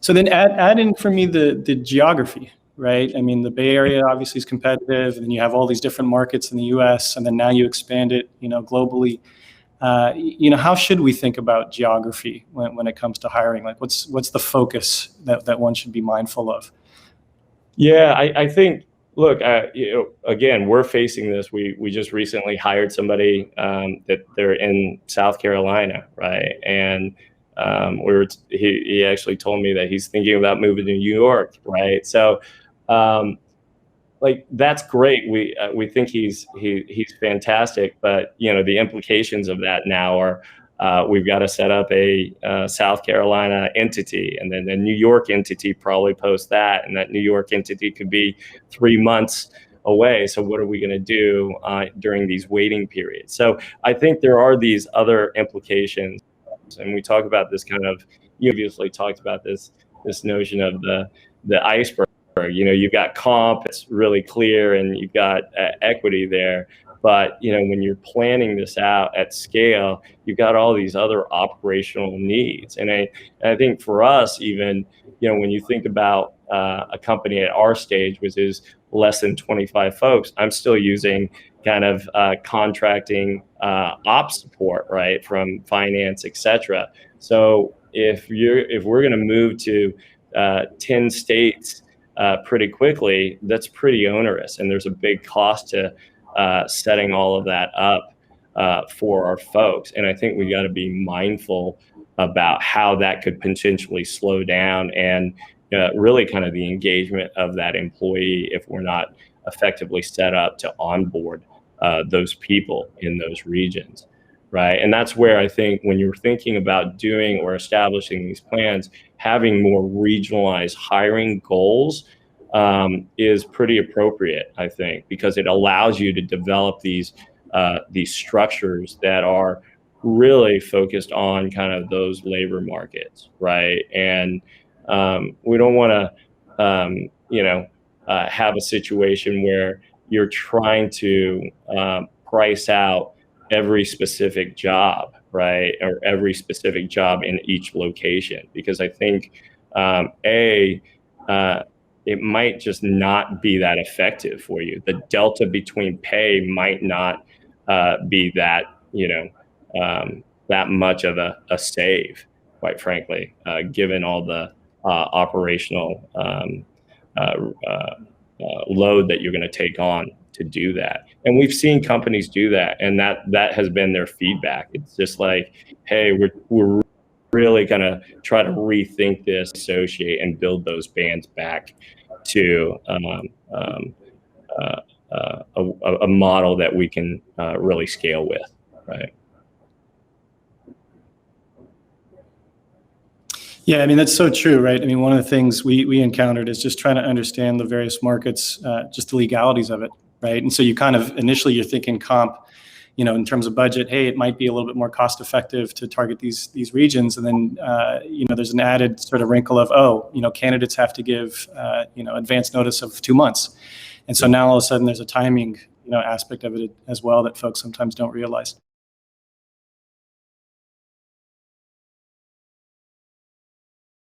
So then add in for me the geography, right? I mean, the Bay Area obviously is competitive, and then you have all these different markets in the U.S., and then now you expand it, globally. How should we think about geography when it comes to hiring? Like, what's the focus that one should be mindful of? Yeah, I think, look, again, we're facing this. We just recently hired somebody that they're in South Carolina, right? And he actually told me that he's thinking about moving to New York, right? So, like, that's great. We think he's fantastic, but the implications of that now are we've got to set up a South Carolina entity, and then the New York entity probably post that, and that New York entity could be 3 months away. So what are we going to do during these waiting periods? So I think there are these other implications, and we talk about this kind of, you obviously talked about this notion of the iceberg. You've got comp, it's really clear, and you've got equity there. But when you're planning this out at scale, you've got all these other operational needs. And I think for us, even when you think about a company at our stage, which is less than 25 folks, I'm still using kind of contracting ops support, right, from finance, etc. So if we're going to move to 10 states pretty quickly, that's pretty onerous, and there's a big cost to setting all of that up for our folks. And I think we got to be mindful about how that could potentially slow down and really kind of the engagement of that employee if we're not effectively set up to onboard those people in those regions, right? And that's where I think when you're thinking about doing or establishing these plans, having more regionalized hiring goals is pretty appropriate, I think, because it allows you to develop these structures that are really focused on kind of those labor markets, right? And we don't want to, have a situation where you're trying to price out every specific job, right, or every specific job in each location, because I think it might just not be that effective for you. The delta between pay might not be that, that much of a save, quite frankly, given all the operational load that you're going to take on to do that. And we've seen companies do that, and that has been their feedback. It's just like, hey, we're really going to try to rethink this, associate, and build those bands back to a model that we can really scale with, right? Yeah, I mean, that's so true, right? I mean, one of the things we encountered is just trying to understand the various markets, just the legalities of it, right? And so you kind of, initially you're thinking comp, in terms of budget, hey, it might be a little bit more cost effective to target these regions. And then, there's an added sort of wrinkle of, candidates have to give, advance notice of 2 months. And so now all of a sudden there's a timing, aspect of it as well that folks sometimes don't realize.